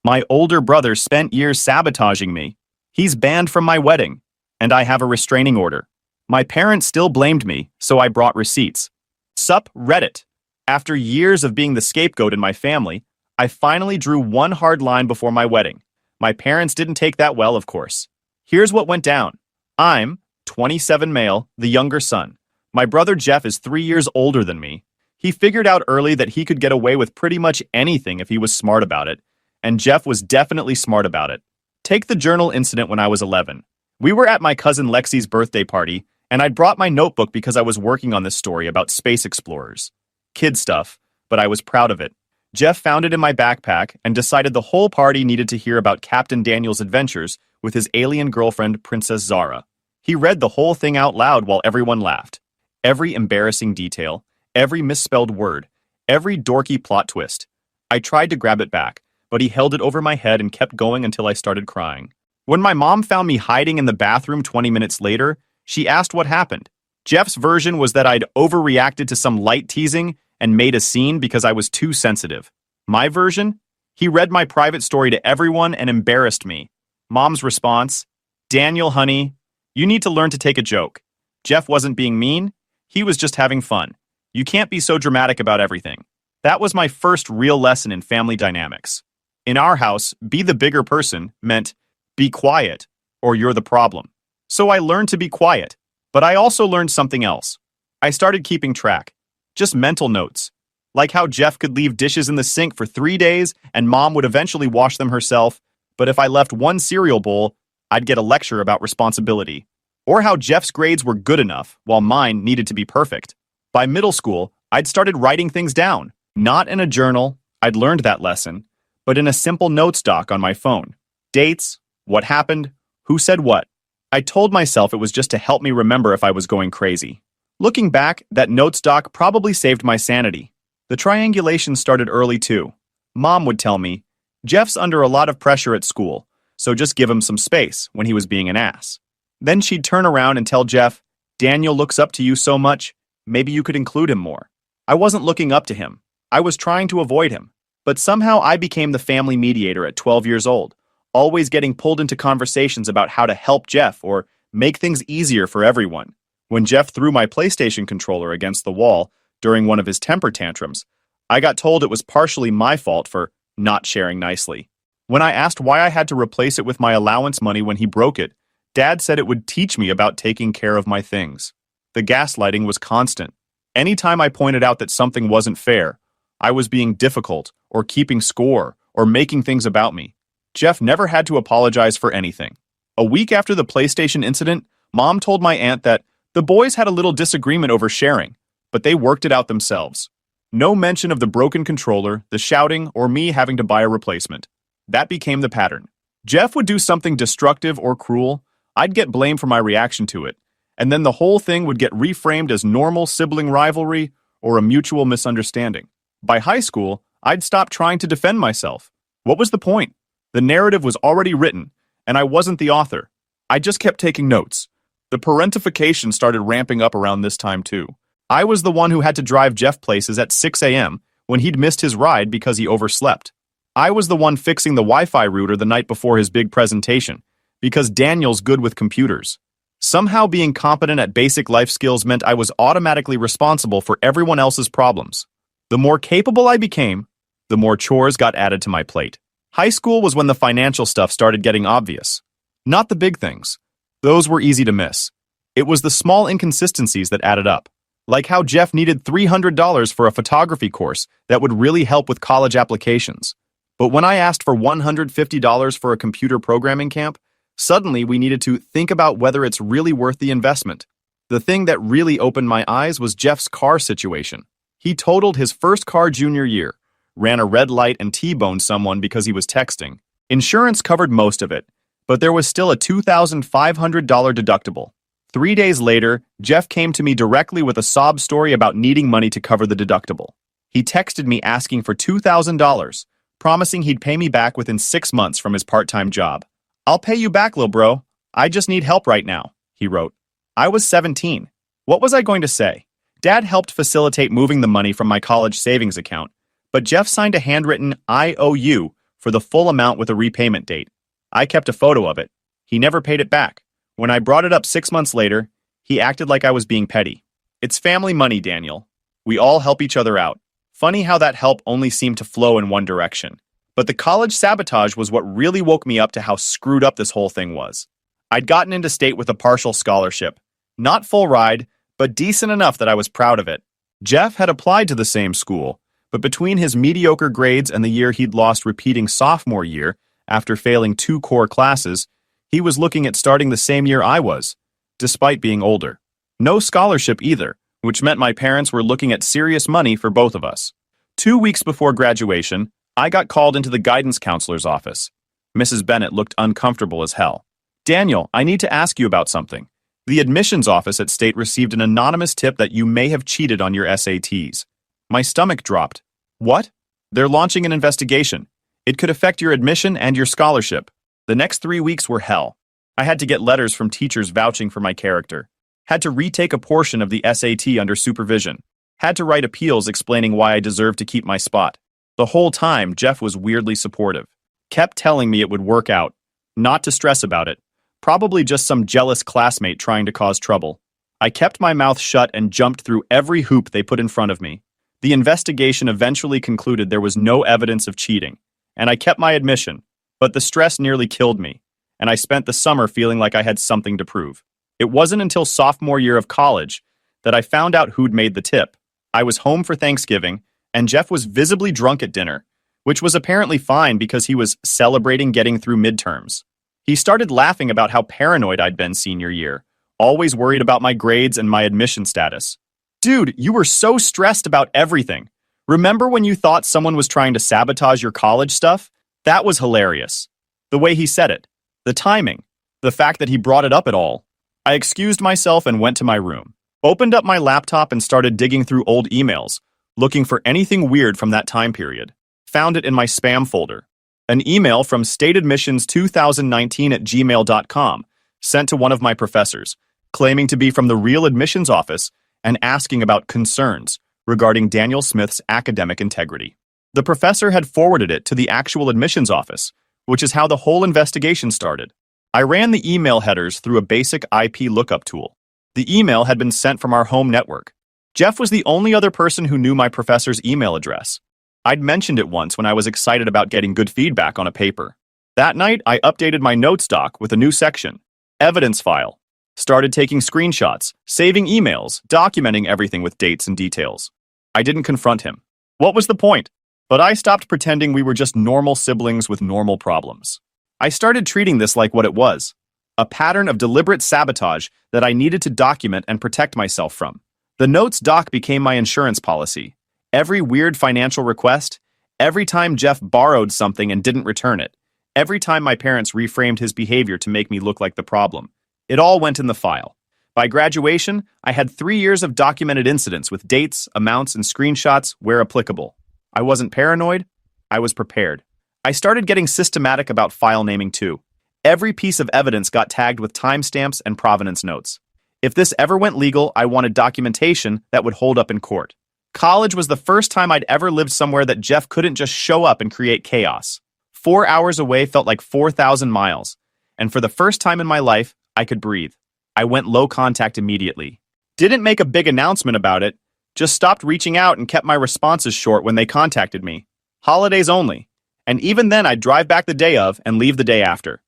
My older brother spent years sabotaging me. He's banned from my wedding, and I have a restraining order. My parents still blamed me, so I brought receipts. Sup, Reddit. After years of being the scapegoat in my family, I finally drew one hard line before my wedding. My parents didn't take that well, of course. Here's what went down. I'm 27 male, the younger son. My brother Jeff is 3 years older than me. He figured out early that he could get away with pretty much anything if he was smart about it, and Jeff was definitely smart about it. Take the journal incident when I was 11. We were at my cousin Lexi's birthday party, and I'd brought my notebook because I was working on this story about space explorers. Kid stuff, but I was proud of it. Jeff found it in my backpack and decided the whole party needed to hear about Captain Daniel's adventures with his alien girlfriend, Princess Zara. He read the whole thing out loud while everyone laughed. Every embarrassing detail, every misspelled word, every dorky plot twist. I tried to grab it back, but he held it over my head and kept going until I started crying. When my mom found me hiding in the bathroom 20 minutes later, she asked what happened. Jeff's version was that I'd overreacted to some light teasing and made a scene because I was too sensitive. My version? He read my private story to everyone and embarrassed me. Mom's response? Daniel, honey, you need to learn to take a joke. Jeff wasn't being mean. He was just having fun. You can't be so dramatic about everything. That was my first real lesson in family dynamics. In our house, be the bigger person meant be quiet or you're the problem. So I learned to be quiet, but I also learned something else. I started keeping track. Just mental notes. Like how Jeff could leave dishes in the sink for 3 days and mom would eventually wash them herself, but if I left one cereal bowl, I'd get a lecture about responsibility. Or how Jeff's grades were good enough while mine needed to be perfect. By middle school, I'd started writing things down. Not in a journal, I'd learned that lesson, but in a simple notes doc on my phone. Dates, what happened, who said what. I told myself it was just to help me remember if I was going crazy. Looking back, that notes doc probably saved my sanity. The triangulation started early too. Mom would tell me, Jeff's under a lot of pressure at school, so just give him some space when he was being an ass. Then she'd turn around and tell Jeff, Daniel looks up to you so much, maybe you could include him more. I wasn't looking up to him. I was trying to avoid him. But somehow I became the family mediator at 12 years old, always getting pulled into conversations about how to help Jeff or make things easier for everyone. When Jeff threw my PlayStation controller against the wall during one of his temper tantrums, I got told it was partially my fault for not sharing nicely. When I asked why I had to replace it with my allowance money when he broke it, Dad said it would teach me about taking care of my things. The gaslighting was constant. Anytime I pointed out that something wasn't fair, I was being difficult or keeping score or making things about me, Jeff never had to apologize for anything. A week after the PlayStation incident, Mom told my aunt that the boys had a little disagreement over sharing, but they worked it out themselves. No mention of the broken controller, the shouting, or me having to buy a replacement. That became the pattern. Jeff would do something destructive or cruel, I'd get blamed for my reaction to it, and then the whole thing would get reframed as normal sibling rivalry or a mutual misunderstanding. By high school, I'd stopped trying to defend myself. What was the point? The narrative was already written, and I wasn't the author. I just kept taking notes. The parentification started ramping up around this time too. I was the one who had to drive Jeff places at 6 a.m. when he'd missed his ride because he overslept. I was the one fixing the Wi-Fi router the night before his big presentation, because Daniel's good with computers. Somehow being competent at basic life skills meant I was automatically responsible for everyone else's problems. The more capable I became, the more chores got added to my plate. High school was when the financial stuff started getting obvious. Not the big things. Those were easy to miss. It was the small inconsistencies that added up. Like how Jeff needed $300 for a photography course that would really help with college applications. But when I asked for $150 for a computer programming camp, suddenly we needed to think about whether it's really worth the investment. The thing that really opened my eyes was Jeff's car situation. He totaled his first car junior year, ran a red light and T-boned someone because he was texting. Insurance covered most of it, but there was still a $2,500 deductible. 3 days later, Jeff came to me directly with a sob story about needing money to cover the deductible. He texted me asking for $2,000, promising he'd pay me back within 6 months from his part-time job. "I'll pay you back, lil' bro. I just need help right now," he wrote. I was 17. What was I going to say? Dad helped facilitate moving the money from my college savings account, but Jeff signed a handwritten IOU for the full amount with a repayment date. I kept a photo of it. He never paid it back. When I brought it up 6 months later, he acted like I was being petty. It's family money, Daniel. We all help each other out. Funny how that help only seemed to flow in one direction. But the college sabotage was what really woke me up to how screwed up this whole thing was. I'd gotten into state with a partial scholarship. Not full ride, but decent enough that I was proud of it. Jeff had applied to the same school, but between his mediocre grades and the year he'd lost repeating sophomore year after failing 2 core classes, he was looking at starting the same year I was, despite being older. No scholarship either, which meant my parents were looking at serious money for both of us. 2 weeks before graduation, I got called into the guidance counselor's office. Mrs. Bennett looked uncomfortable as hell. Daniel, I need to ask you about something. The admissions office at State received an anonymous tip that you may have cheated on your SATs. My stomach dropped. What? They're launching an investigation. It could affect your admission and your scholarship. The next 3 weeks were hell. I had to get letters from teachers vouching for my character. Had to retake a portion of the SAT under supervision. Had to write appeals explaining why I deserved to keep my spot. The whole time, Jeff was weirdly supportive. Kept telling me it would work out. Not to stress about it. Probably just some jealous classmate trying to cause trouble. I kept my mouth shut and jumped through every hoop they put in front of me. The investigation eventually concluded there was no evidence of cheating, and I kept my admission, but the stress nearly killed me, and I spent the summer feeling like I had something to prove. It wasn't until sophomore year of college that I found out who'd made the tip. I was home for Thanksgiving, and Jeff was visibly drunk at dinner, which was apparently fine because he was celebrating getting through midterms. He started laughing about how paranoid I'd been senior year, always worried about my grades and my admission status. Dude, you were so stressed about everything. Remember when you thought someone was trying to sabotage your college stuff? That was hilarious. The way he said it, the timing, the fact that he brought it up at all. I excused myself and went to my room, opened up my laptop and started digging through old emails, looking for anything weird from that time period. Found it in my spam folder. An email from stateadmissions2019@gmail.com sent to one of my professors, claiming to be from the real admissions office and asking about concerns regarding Daniel Smith's academic integrity. The professor had forwarded it to the actual admissions office, which is how the whole investigation started. I ran the email headers through a basic IP lookup tool. The email had been sent from our home network. Jeff was the only other person who knew my professor's email address. I'd mentioned it once when I was excited about getting good feedback on a paper. That night, I updated my notes doc with a new section, Evidence File. Started taking screenshots, saving emails, documenting everything with dates and details. I didn't confront him. What was the point? But I stopped pretending we were just normal siblings with normal problems. I started treating this like what it was, a pattern of deliberate sabotage that I needed to document and protect myself from. The notes doc became my insurance policy. Every weird financial request, every time Jeff borrowed something and didn't return it, every time my parents reframed his behavior to make me look like the problem, it all went in the file. By graduation, I had 3 years of documented incidents with dates, amounts, and screenshots where applicable. I wasn't paranoid, I was prepared. I started getting systematic about file naming too. Every piece of evidence got tagged with timestamps and provenance notes. If this ever went legal, I wanted documentation that would hold up in court. College was the first time I'd ever lived somewhere that Jeff couldn't just show up and create chaos. 4 hours away felt like 4,000 miles. And for the first time in my life, I could breathe. I went low contact immediately. Didn't make a big announcement about it, just stopped reaching out and kept my responses short when they contacted me. Holidays only. And even then I'd drive back the day of and leave the day after.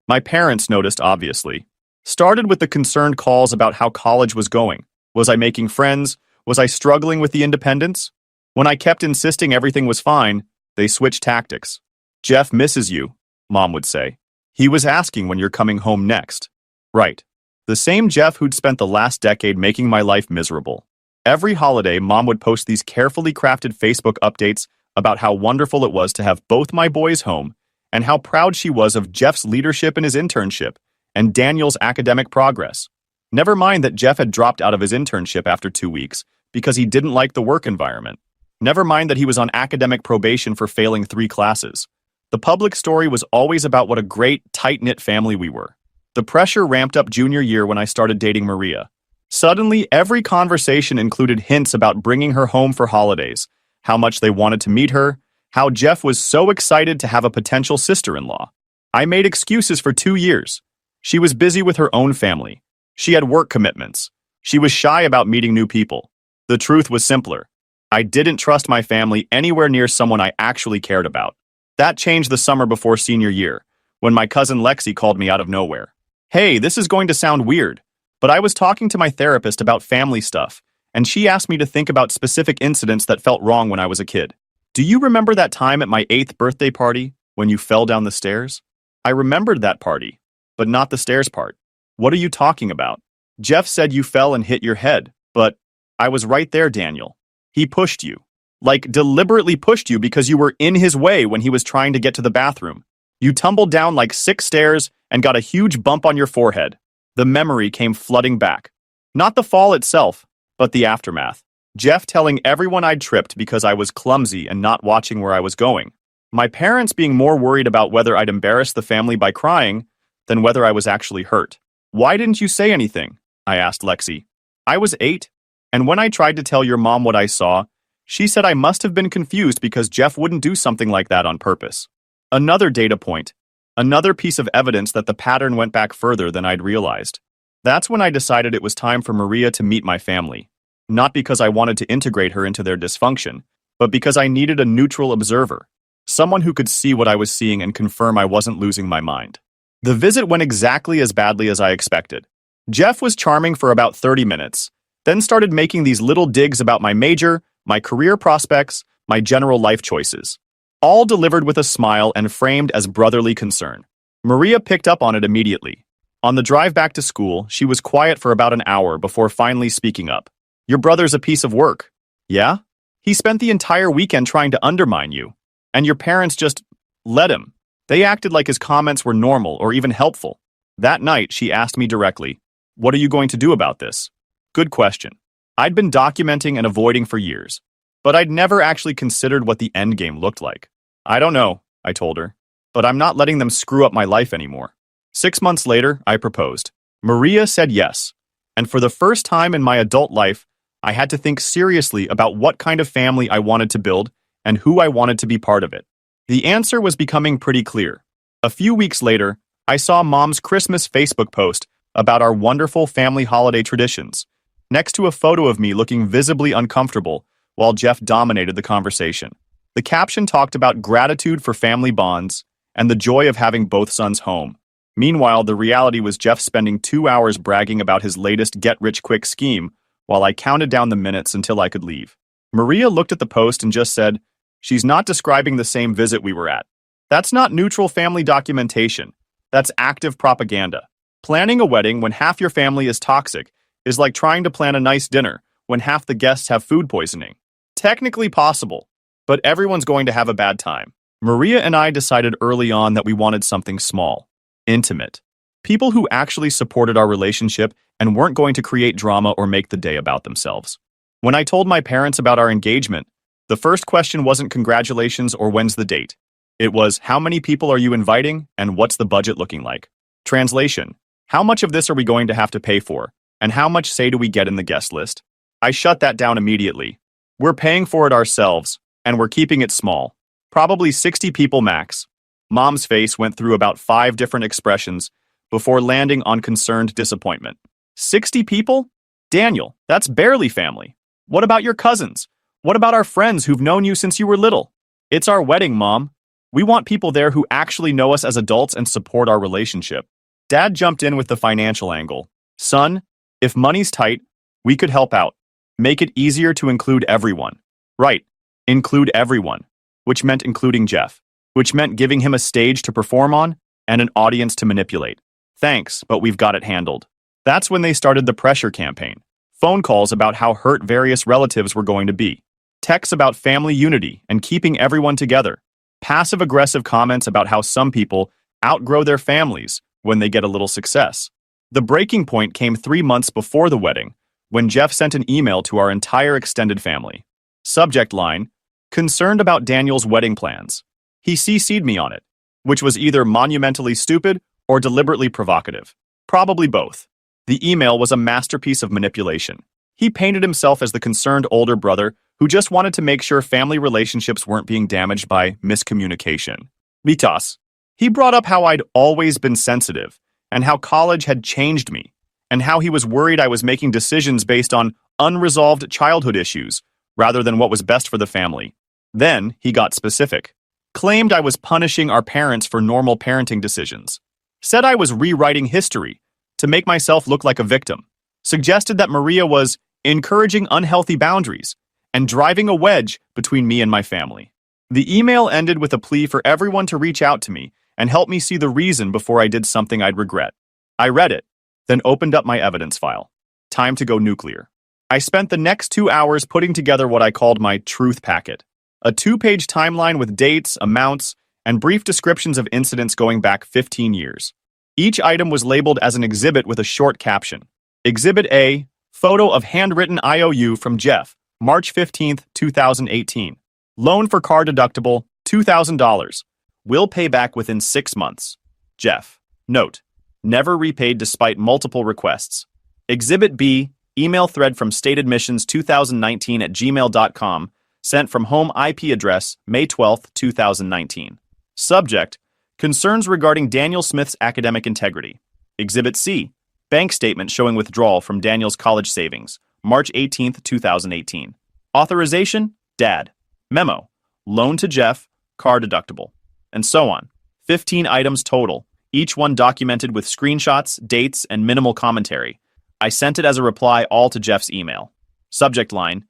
My parents noticed, obviously. Started with the concerned calls about how college was going. Was I making friends? Was I struggling with the independence? When I kept insisting everything was fine, they switched tactics. Jeff misses you, Mom would say. He was asking when you're coming home next. Right. The same Jeff who'd spent the last decade making my life miserable. Every holiday, Mom would post these carefully crafted Facebook updates about how wonderful it was to have both my boys home and how proud she was of Jeff's leadership in his internship and Daniel's academic progress. Never mind that Jeff had dropped out of his internship after 2 weeks because he didn't like the work environment. Never mind that he was on academic probation for failing 3 classes. The public story was always about what a great, tight-knit family we were. The pressure ramped up junior year when I started dating Maria. Suddenly, every conversation included hints about bringing her home for holidays, how much they wanted to meet her, how Jeff was so excited to have a potential sister-in-law. I made excuses for 2 years. She was busy with her own family. She had work commitments. She was shy about meeting new people. The truth was simpler. I didn't trust my family anywhere near someone I actually cared about. That changed the summer before senior year, when my cousin Lexi called me out of nowhere. Hey, this is going to sound weird, but I was talking to my therapist about family stuff, and she asked me to think about specific incidents that felt wrong when I was a kid. Do you remember that time at my 8th birthday party when you fell down the stairs? I remembered that party, but not the stairs part. What are you talking about? Jeff said you fell and hit your head, but I was right there, Daniel. He pushed you. Like, deliberately pushed you because you were in his way when he was trying to get to the bathroom. You tumbled down like 6 stairs and got a huge bump on your forehead. The memory came flooding back. Not the fall itself, but the aftermath. Jeff telling everyone I'd tripped because I was clumsy and not watching where I was going. My parents being more worried about whether I'd embarrassed the family by crying than whether I was actually hurt. Why didn't you say anything? I asked Lexi. I was 8, and when I tried to tell your mom what I saw, she said I must have been confused because Jeff wouldn't do something like that on purpose. Another data point. Another piece of evidence that the pattern went back further than I'd realized. That's when I decided it was time for Maria to meet my family. Not because I wanted to integrate her into their dysfunction, but because I needed a neutral observer. Someone who could see what I was seeing and confirm I wasn't losing my mind. The visit went exactly as badly as I expected. Jeff was charming for about 30 minutes, then started making these little digs about my major, my career prospects, my general life choices. All delivered with a smile and framed as brotherly concern. Maria picked up on it immediately. On the drive back to school, she was quiet for about an hour before finally speaking up. Your brother's a piece of work. Yeah? He spent the entire weekend trying to undermine you. And your parents just let him. They acted like his comments were normal or even helpful. That night, she asked me directly, "What are you going to do about this?" Good question. I'd been documenting and avoiding for years, but I'd never actually considered what the end game looked like. I don't know, I told her, but I'm not letting them screw up my life anymore. 6 months later, I proposed. Maria said yes, and for the first time in my adult life, I had to think seriously about what kind of family I wanted to build and who I wanted to be part of it. The answer was becoming pretty clear. A few weeks later, I saw Mom's Christmas Facebook post about our wonderful family holiday traditions, next to a photo of me looking visibly uncomfortable while Jeff dominated the conversation. The caption talked about gratitude for family bonds and the joy of having both sons home. Meanwhile, the reality was Jeff spending 2 hours bragging about his latest get-rich-quick scheme while I counted down the minutes until I could leave. Maria looked at the post and just said, "She's not describing the same visit we were at. That's not neutral family documentation. That's active propaganda. Planning a wedding when half your family is toxic is like trying to plan a nice dinner when half the guests have food poisoning. Technically possible, but everyone's going to have a bad time." Maria and I decided early on that we wanted something small, intimate. People who actually supported our relationship and weren't going to create drama or make the day about themselves. When I told my parents about our engagement, the first question wasn't congratulations or when's the date. It was, how many people are you inviting and what's the budget looking like? Translation, how much of this are we going to have to pay for? And how much say do we get in the guest list? I shut that down immediately. We're paying for it ourselves, and we're keeping it small. Probably 60 people max. Mom's face went through about 5 different expressions before landing on concerned disappointment. 60 people? Daniel, that's barely family. What about your cousins? What about our friends who've known you since you were little? It's our wedding, Mom. We want people there who actually know us as adults and support our relationship. Dad jumped in with the financial angle. Son, if money's tight, we could help out. Make it easier to include everyone. Right, include everyone, which meant including Jeff, which meant giving him a stage to perform on and an audience to manipulate. Thanks, but we've got it handled. That's when they started the pressure campaign. Phone calls about how hurt various relatives were going to be. Texts about family unity and keeping everyone together. Passive-aggressive comments about how some people outgrow their families when they get a little success. The breaking point came 3 months before the wedding, when Jeff sent an email to our entire extended family. Subject line, concerned about Daniel's wedding plans. He CC'd me on it, which was either monumentally stupid or deliberately provocative. Probably both. The email was a masterpiece of manipulation. He painted himself as the concerned older brother who just wanted to make sure family relationships weren't being damaged by miscommunication. Vitas. He brought up how I'd always been sensitive, and how college had changed me, and how he was worried I was making decisions based on unresolved childhood issues, rather than what was best for the family. Then, he got specific. Claimed I was punishing our parents for normal parenting decisions. Said I was rewriting history to make myself look like a victim. Suggested that Maria was encouraging unhealthy boundaries and driving a wedge between me and my family. The email ended with a plea for everyone to reach out to me and help me see the reason before I did something I'd regret. I read it, then opened up my evidence file. Time to go nuclear. I spent the next 2 hours putting together what I called my truth packet, a 2-page timeline with dates, amounts, and brief descriptions of incidents going back 15 years. Each item was labeled as an exhibit with a short caption. Exhibit A, photo of handwritten IOU from Jeff, March 15, 2018. Loan for car deductible, $2,000. Will pay back within 6 months. Jeff. Note. Never repaid despite multiple requests. Exhibit B, email thread from stateadmissions2019@gmail.com, sent from home IP address May 12, 2019. Subject, concerns regarding Daniel Smith's academic integrity. Exhibit C, bank statement showing withdrawal from Daniel's college savings, March 18, 2018. Authorization, Dad. Memo, loan to Jeff, car deductible, and so on. 15 items total, each one documented with screenshots, dates, and minimal commentary. I sent it as a reply all to Jeff's email. Subject line,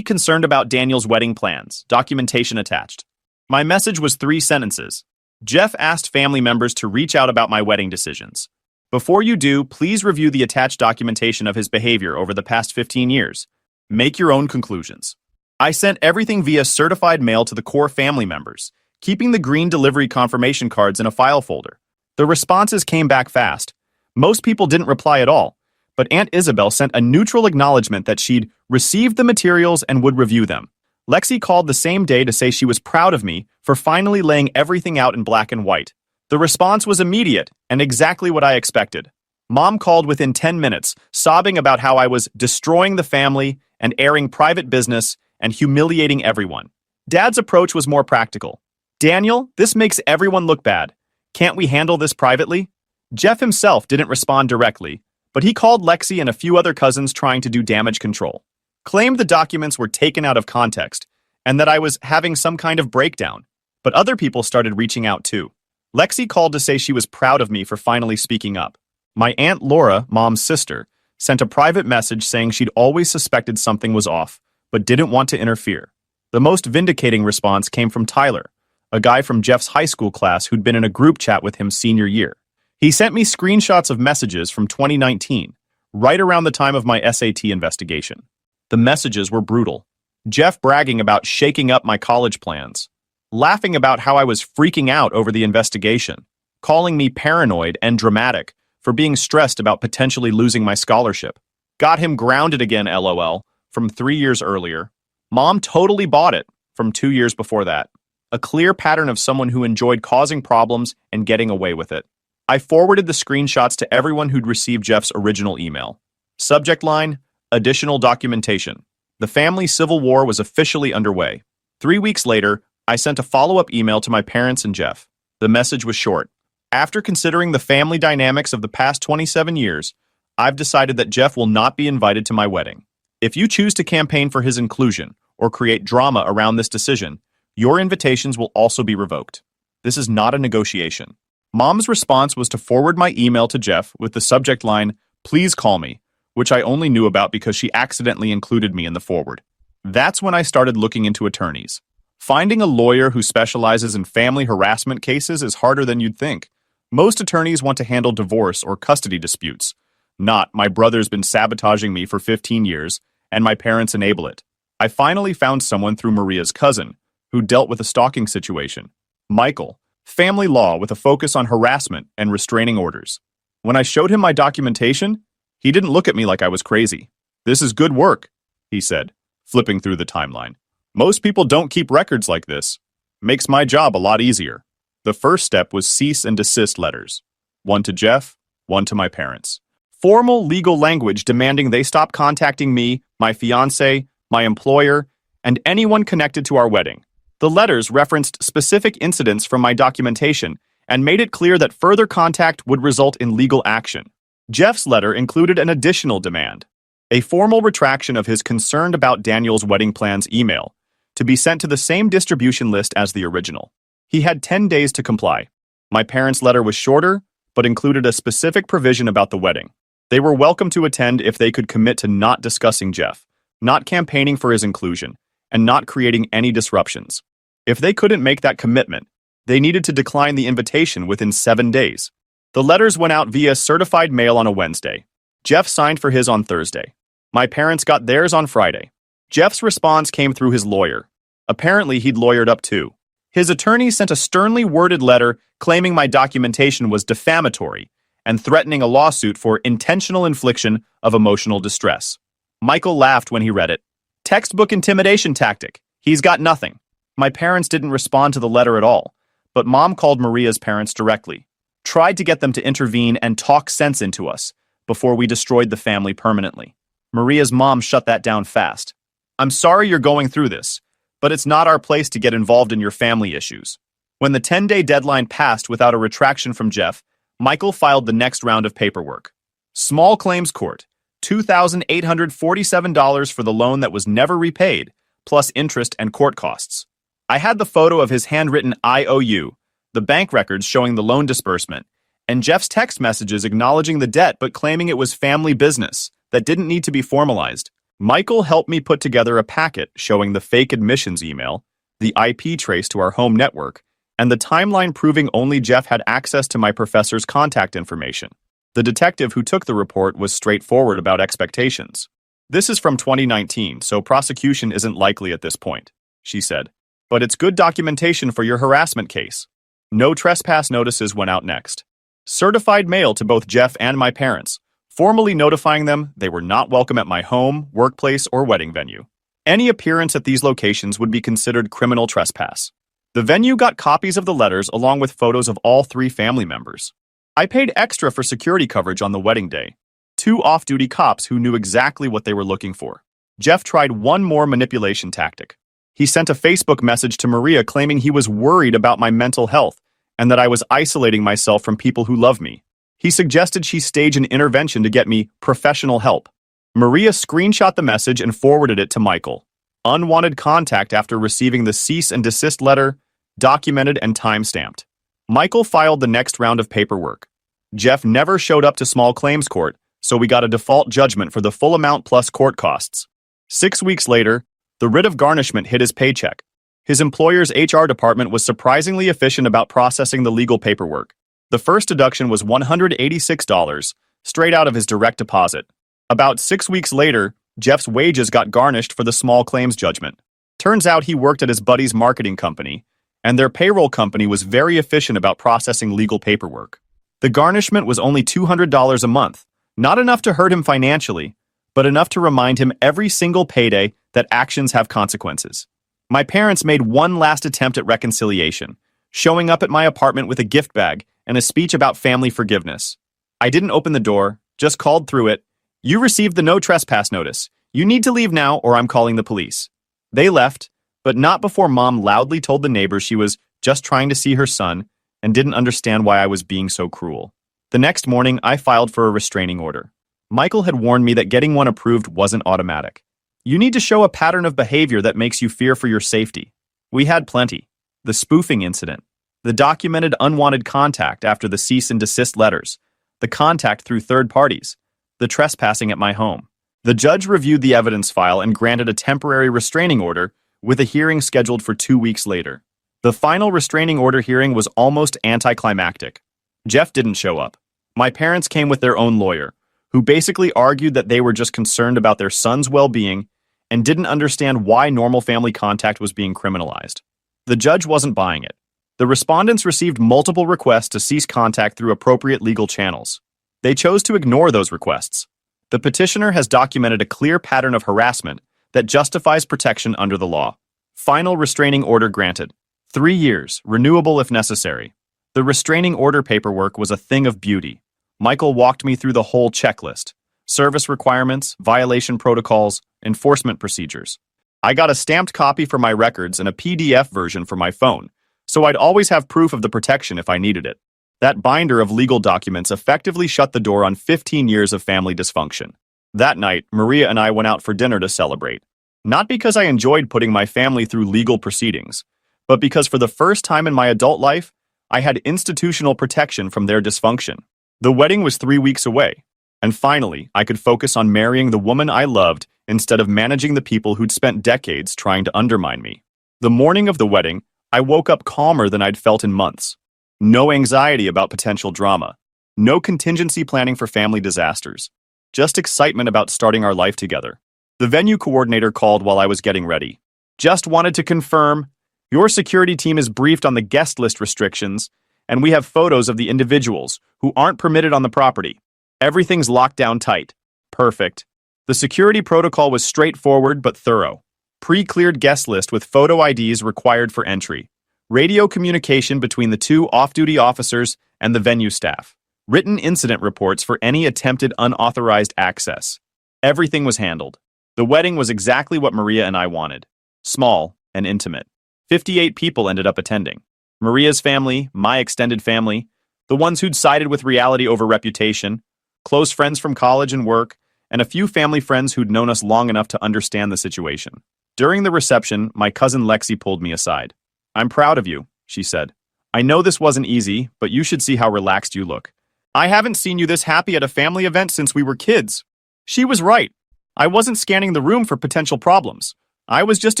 concerned about Daniel's wedding plans, documentation attached. My message was 3 sentences. Jeff asked family members to reach out about my wedding decisions. Before you do, please review the attached documentation of his behavior over the past 15 years. Make your own conclusions. I sent everything via certified mail to the core family members, keeping the green delivery confirmation cards in a file folder. The responses came back fast. Most people didn't reply at all, but Aunt Isabel sent a neutral acknowledgement that she'd received the materials and would review them. Lexi called the same day to say she was proud of me for finally laying everything out in black and white. The response was immediate and exactly what I expected. Mom called within 10 minutes, sobbing about how I was destroying the family and airing private business and humiliating everyone. Dad's approach was more practical. Daniel, this makes everyone look bad. Can't we handle this privately? Jeff himself didn't respond directly, but he called Lexi and a few other cousins trying to do damage control. Claimed the documents were taken out of context and that I was having some kind of breakdown, but other people started reaching out too. Lexi called to say she was proud of me for finally speaking up. My Aunt Laura, Mom's sister, sent a private message saying she'd always suspected something was off, but didn't want to interfere. The most vindicating response came from Tyler, a guy from Jeff's high school class who'd been in a group chat with him senior year. He sent me screenshots of messages from 2019, right around the time of my SAT investigation. The messages were brutal. Jeff bragging about shaking up my college plans, laughing about how I was freaking out over the investigation, calling me paranoid and dramatic for being stressed about potentially losing my scholarship. Got him grounded again, LOL, from 3 years earlier. Mom totally bought it from 2 years before that. A clear pattern of someone who enjoyed causing problems and getting away with it. I forwarded the screenshots to everyone who'd received Jeff's original email. Subject line, additional documentation. The family civil war was officially underway. 3 weeks later, I sent a follow-up email to my parents and Jeff. The message was short. After considering the family dynamics of the past 27 years, I've decided that Jeff will not be invited to my wedding. If you choose to campaign for his inclusion or create drama around this decision, your invitations will also be revoked. This is not a negotiation. Mom's response was to forward my email to Jeff with the subject line, "Please call me," which I only knew about because she accidentally included me in the forward. That's when I started looking into attorneys. Finding a lawyer who specializes in family harassment cases is harder than you'd think. Most attorneys want to handle divorce or custody disputes. Not, my brother's been sabotaging me for 15 years, and my parents enable it. I finally found someone through Maria's cousin, who dealt with a stalking situation. Michael, family law with a focus on harassment and restraining orders. When I showed him my documentation, he didn't look at me like I was crazy. "This is good work," he said, flipping through the timeline. "Most people don't keep records like this. Makes my job a lot easier." The first step was cease and desist letters. One to Jeff, one to my parents. Formal legal language demanding they stop contacting me, my fiancé, my employer, and anyone connected to our wedding. The letters referenced specific incidents from my documentation and made it clear that further contact would result in legal action. Jeff's letter included an additional demand, a formal retraction of his concerned about Daniel's wedding plans email, to be sent to the same distribution list as the original. He had 10 days to comply. My parents' letter was shorter, but included a specific provision about the wedding. They were welcome to attend if they could commit to not discussing Jeff, not campaigning for his inclusion, and not creating any disruptions. If they couldn't make that commitment, they needed to decline the invitation within 7 days. The letters went out via certified mail on a Wednesday. Jeff signed for his on Thursday. My parents got theirs on Friday. Jeff's response came through his lawyer. Apparently, he'd lawyered up too. His attorney sent a sternly worded letter claiming my documentation was defamatory and threatening a lawsuit for intentional infliction of emotional distress. Michael laughed when he read it. Textbook intimidation tactic. He's got nothing. My parents didn't respond to the letter at all, but Mom called Maria's parents directly, tried to get them to intervene and talk sense into us before we destroyed the family permanently. Maria's mom shut that down fast. I'm sorry you're going through this, but it's not our place to get involved in your family issues. When the 10-day deadline passed without a retraction from Jeff, Michael filed the next round of paperwork. Small claims court, $2,847 for the loan that was never repaid, plus interest and court costs. I had the photo of his handwritten IOU, the bank records showing the loan disbursement, and Jeff's text messages acknowledging the debt but claiming it was family business that didn't need to be formalized. Michael helped me put together a packet showing the fake admissions email, the IP trace to our home network, and the timeline proving only Jeff had access to my professor's contact information. The detective who took the report was straightforward about expectations. This is from 2019, so prosecution isn't likely at this point, she said. But it's good documentation for your harassment case. No trespass notices went out next. Certified mail to both Jeff and my parents, formally notifying them they were not welcome at my home, workplace, or wedding venue. Any appearance at these locations would be considered criminal trespass. The venue got copies of the letters along with photos of all 3 family members. I paid extra for security coverage on the wedding day. 2 off-duty cops who knew exactly what they were looking for. Jeff tried one more manipulation tactic. He sent a Facebook message to Maria claiming he was worried about my mental health and that I was isolating myself from people who love me. He suggested she stage an intervention to get me professional help. Maria screenshot the message and forwarded it to Michael. Unwanted contact after receiving the cease and desist letter, documented and time-stamped. Michael filed the next round of paperwork. Jeff never showed up to small claims court, so we got a default judgment for the full amount plus court costs. 6 weeks later, the writ of garnishment hit his paycheck. His employer's HR department was surprisingly efficient about processing the legal paperwork. The first deduction was $186, straight out of his direct deposit. About 6 weeks later, Jeff's wages got garnished for the small claims judgment. Turns out he worked at his buddy's marketing company, and their payroll company was very efficient about processing legal paperwork. The garnishment was only $200 a month, not enough to hurt him financially, but enough to remind him every single payday that actions have consequences. My parents made one last attempt at reconciliation, showing up at my apartment with a gift bag and a speech about family forgiveness. I didn't open the door, just called through it. You received the no trespass notice. You need to leave now or I'm calling the police. They left, but not before Mom loudly told the neighbors she was just trying to see her son and didn't understand why I was being so cruel. The next morning, I filed for a restraining order. Michael had warned me that getting one approved wasn't automatic. You need to show a pattern of behavior that makes you fear for your safety. We had plenty. The spoofing incident, the documented unwanted contact after the cease and desist letters, the contact through third parties, the trespassing at my home. The judge reviewed the evidence file and granted a temporary restraining order with a hearing scheduled for 2 weeks later. The final restraining order hearing was almost anticlimactic. Jeff didn't show up. My parents came with their own lawyer, who basically argued that they were just concerned about their son's well-being and didn't understand why normal family contact was being criminalized. The judge wasn't buying it. The respondents received multiple requests to cease contact through appropriate legal channels. They chose to ignore those requests. The petitioner has documented a clear pattern of harassment that justifies protection under the law. Final restraining order granted. 3 years, renewable if necessary. The restraining order paperwork was a thing of beauty. Michael walked me through the whole checklist: service requirements, violation protocols, enforcement procedures. I got a stamped copy for my records and a PDF version for my phone, so I'd always have proof of the protection if I needed it. That binder of legal documents effectively shut the door on 15 years of family dysfunction. That night, Maria and I went out for dinner to celebrate. Not because I enjoyed putting my family through legal proceedings, but because for the first time in my adult life, I had institutional protection from their dysfunction. The wedding was 3 weeks away, and finally, I could focus on marrying the woman I loved instead of managing the people who'd spent decades trying to undermine me. The morning of the wedding, I woke up calmer than I'd felt in months. No anxiety about potential drama. No contingency planning for family disasters. Just excitement about starting our life together. The venue coordinator called while I was getting ready. Just wanted to confirm, your security team is briefed on the guest list restrictions, and we have photos of the individuals who aren't permitted on the property. Everything's locked down tight. Perfect. The security protocol was straightforward but thorough. Pre-cleared guest list with photo IDs required for entry. Radio communication between the 2 off-duty officers and the venue staff. Written incident reports for any attempted unauthorized access. Everything was handled. The wedding was exactly what Maria and I wanted. Small and intimate. 58 people ended up attending. Maria's family, my extended family, the ones who'd sided with reality over reputation, close friends from college and work, and a few family friends who'd known us long enough to understand the situation. During the reception, my cousin Lexi pulled me aside. "I'm proud of you," she said. "I know this wasn't easy, but you should see how relaxed you look. I haven't seen you this happy at a family event since we were kids." She was right. I wasn't scanning the room for potential problems. I was just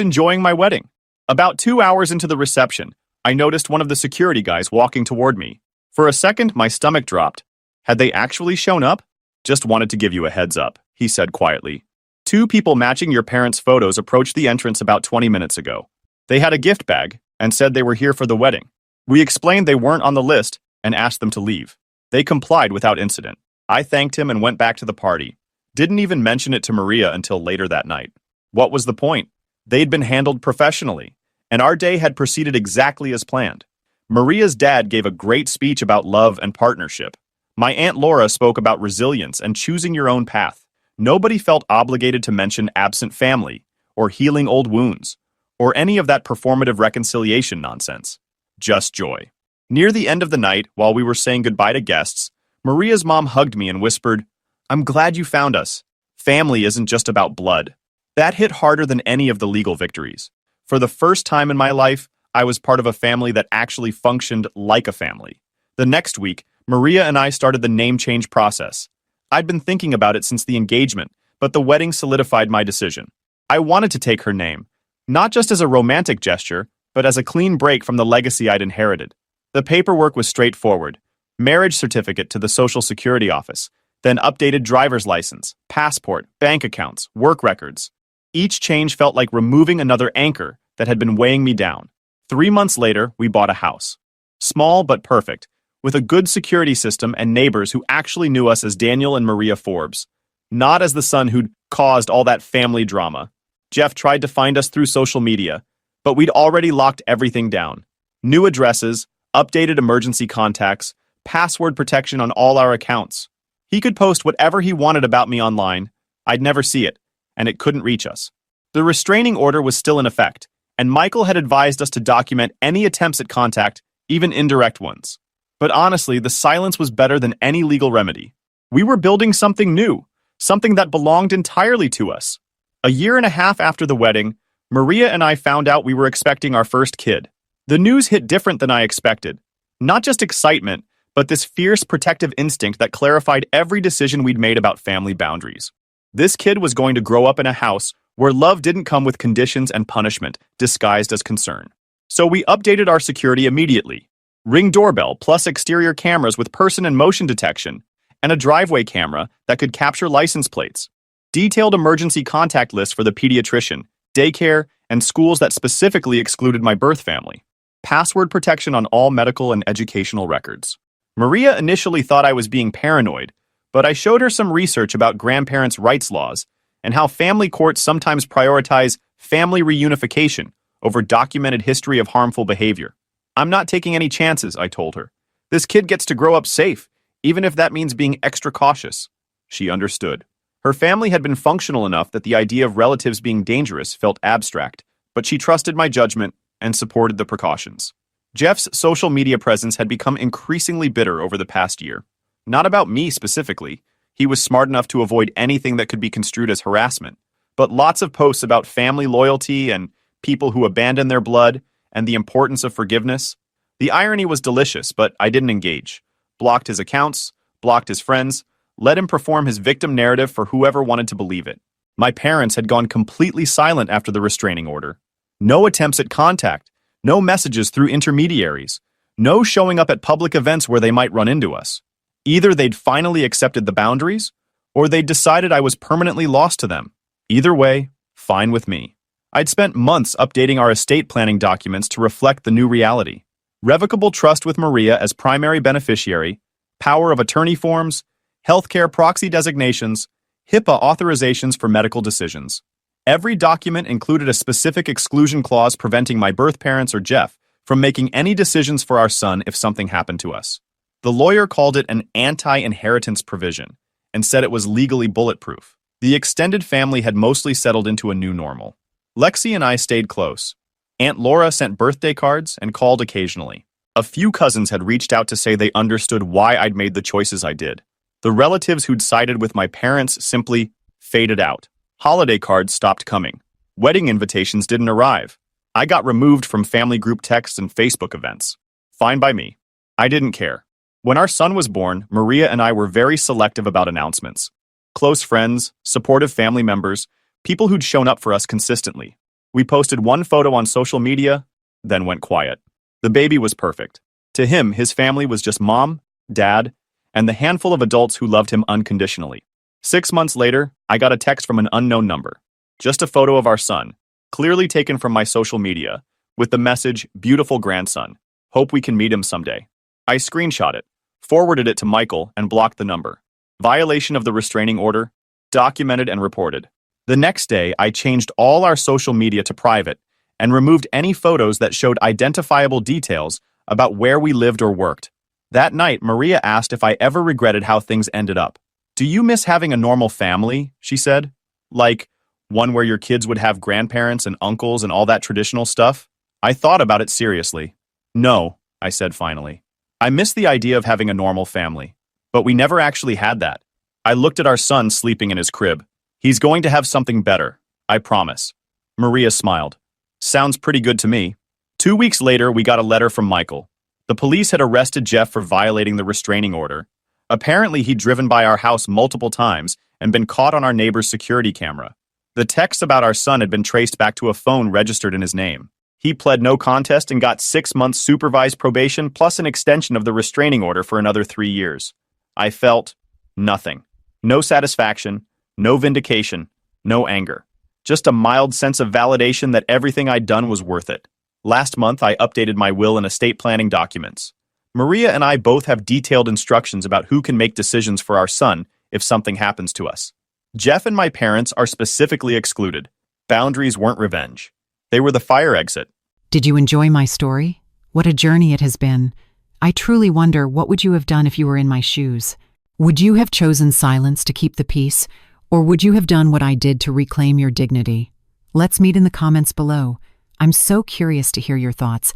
enjoying my wedding. About 2 hours into the reception, I noticed one of the security guys walking toward me. For a second, my stomach dropped. Had they actually shown up? "Just wanted to give you a heads up," he said quietly. "2 people matching your parents' photos approached the entrance about 20 minutes ago. They had a gift bag and said they were here for the wedding. We explained they weren't on the list and asked them to leave. They complied without incident. I thanked him and went back to the party. Didn't even mention it to Maria until later that night. What was the point? They'd been handled professionally, and our day had proceeded exactly as planned. Maria's dad gave a great speech about love and partnership. My Aunt Laura spoke about resilience and choosing your own path. Nobody felt obligated to mention absent family, or healing old wounds, or any of that performative reconciliation nonsense. Just joy. Near the end of the night, while we were saying goodbye to guests, Maria's mom hugged me and whispered, "I'm glad you found us. Family isn't just about blood." That hit harder than any of the legal victories. For the first time in my life, I was part of a family that actually functioned like a family. The next week, Maria and I started the name change process. I'd been thinking about it since the engagement, but the wedding solidified my decision. I wanted to take her name, not just as a romantic gesture, but as a clean break from the legacy I'd inherited. The paperwork was straightforward. Marriage certificate to the Social Security office, then updated driver's license, passport, bank accounts, work records. Each change felt like removing another anchor that had been weighing me down. 3 months later, we bought a house. Small but perfect, with a good security system and neighbors who actually knew us as Daniel and Maria Forbes, not as the son who'd caused all that family drama. Jeff tried to find us through social media, but we'd already locked everything down. New addresses, updated emergency contacts, password protection on all our accounts. He could post whatever he wanted about me online. I'd never see it, and it couldn't reach us. The restraining order was still in effect, and Michael had advised us to document any attempts at contact, even indirect ones. But honestly, the silence was better than any legal remedy. We were building something new, something that belonged entirely to us. A year and a half after the wedding, Maria and I found out we were expecting our first kid. The news hit different than I expected. Not just excitement, but this fierce protective instinct that clarified every decision we'd made about family boundaries. This kid was going to grow up in a house where love didn't come with conditions and punishment disguised as concern. So we updated our security immediately. Ring doorbell plus exterior cameras with person and motion detection, and a driveway camera that could capture license plates. Detailed emergency contact lists for the pediatrician, daycare, and schools that specifically excluded my birth family. Password protection on all medical and educational records. Maria initially thought I was being paranoid, but I showed her some research about grandparents' rights laws and how family courts sometimes prioritize family reunification over documented history of harmful behavior. "I'm not taking any chances," I told her. "This kid gets to grow up safe, even if that means being extra cautious." She understood. Her family had been functional enough that the idea of relatives being dangerous felt abstract, but she trusted my judgment and supported the precautions. Jeff's social media presence had become increasingly bitter over the past year. Not about me specifically. He was smart enough to avoid anything that could be construed as harassment, but lots of posts about family loyalty and people who abandon their blood and the importance of forgiveness. The irony was delicious, but I didn't engage. Blocked his accounts, blocked his friends, let him perform his victim narrative for whoever wanted to believe it. My parents had gone completely silent after the restraining order. No attempts at contact, no messages through intermediaries, no showing up at public events where they might run into us. Either they'd finally accepted the boundaries, or they'd decided I was permanently lost to them. Either way, fine with me. I'd spent months updating our estate planning documents to reflect the new reality. Revocable trust with Maria as primary beneficiary, power of attorney forms, healthcare proxy designations, HIPAA authorizations for medical decisions. Every document included a specific exclusion clause preventing my birth parents or Jeff from making any decisions for our son if something happened to us. The lawyer called it an anti-inheritance provision and said it was legally bulletproof. The extended family had mostly settled into a new normal. Lexi and I stayed close. Aunt Laura sent birthday cards and called occasionally. A few cousins had reached out to say they understood why I'd made the choices I did. The relatives who'd sided with my parents simply faded out. Holiday cards stopped coming. Wedding invitations didn't arrive. I got removed from family group texts and Facebook events. Fine by me. I didn't care. When our son was born, Maria and I were very selective about announcements. Close friends, supportive family members, people who'd shown up for us consistently. We posted one photo on social media, then went quiet. The baby was perfect. To him, his family was just mom, dad, and the handful of adults who loved him unconditionally. 6 months later, I got a text from an unknown number. Just a photo of our son, clearly taken from my social media, with the message, "Beautiful grandson. Hope we can meet him someday." I screenshot it, forwarded it to Michael, and blocked the number. Violation of the restraining order, documented and reported. The next day, I changed all our social media to private and removed any photos that showed identifiable details about where we lived or worked. That night, Maria asked if I ever regretted how things ended up. "Do you miss having a normal family?" she said. "Like, one where your kids would have grandparents and uncles and all that traditional stuff?" I thought about it seriously. "No," I said finally. "I miss the idea of having a normal family. But we never actually had that." I looked at our son sleeping in his crib. "He's going to have something better, I promise." Maria smiled. "Sounds pretty good to me." 2 weeks later, we got a letter from Michael. The police had arrested Jeff for violating the restraining order. Apparently, he'd driven by our house multiple times and been caught on our neighbor's security camera. The texts about our son had been traced back to a phone registered in his name. He pled no contest and got 6 months supervised probation plus an extension of the restraining order for another 3 years. I felt nothing. No satisfaction, no vindication, no anger. Just a mild sense of validation that everything I'd done was worth it. Last month, I updated my will and estate planning documents. Maria and I both have detailed instructions about who can make decisions for our son if something happens to us. Jeff and my parents are specifically excluded. Boundaries weren't revenge. They were the fire exit. Did you enjoy my story? What a journey it has been. I truly wonder, what would you have done if you were in my shoes? Would you have chosen silence to keep the peace, or would you have done what I did to reclaim your dignity? Let's meet in the comments below. I'm so curious to hear your thoughts.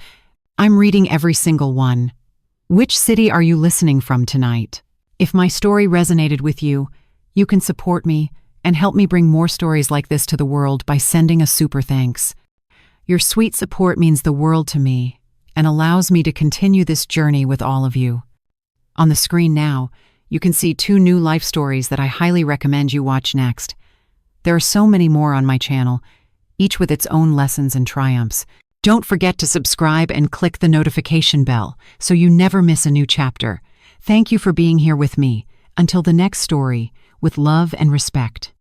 I'm reading every single one. Which city are you listening from tonight? If my story resonated with you, you can support me and help me bring more stories like this to the world by sending a super thanks. Your sweet support means the world to me and allows me to continue this journey with all of you. On the screen now, you can see 2 new life stories that I highly recommend you watch next. There are so many more on my channel, each with its own lessons and triumphs. Don't forget to subscribe and click the notification bell so you never miss a new chapter. Thank you for being here with me. Until the next story, with love and respect.